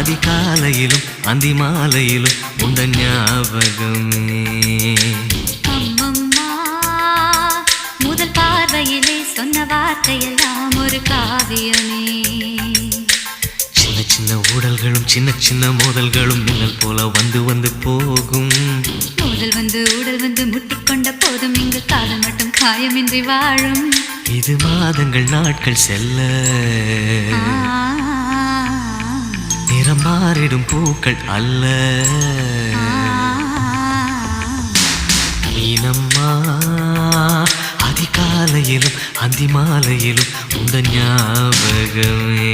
அதிகாலையிலும் அந்தி மாலையிலும் உண்ட ஞாபகமே. அம்மம்மா முதல் பார்வையிலே சொன்ன வார்த்தையெல்லாம் ஒரு காவியமே. சின்ன சின்ன ஊடல்களும் சின்ன சின்ன மோதல்களும் மின்னல் போல வந்து வந்து போகும். மோதல் வந்து ஊடல் வந்து முட்டிக்கொண்ட போதும் இங்கு காதல் மட்டும் காயமின்றி வாழும். இது மாதங்கள் நாட்கள் செல்ல நிறம் மாறிடும் பூக்கள் அல்ல. மீனம்மா அதிகாலையிலும் அந்தி மாலையிலும் உந்த ஞாபகமே.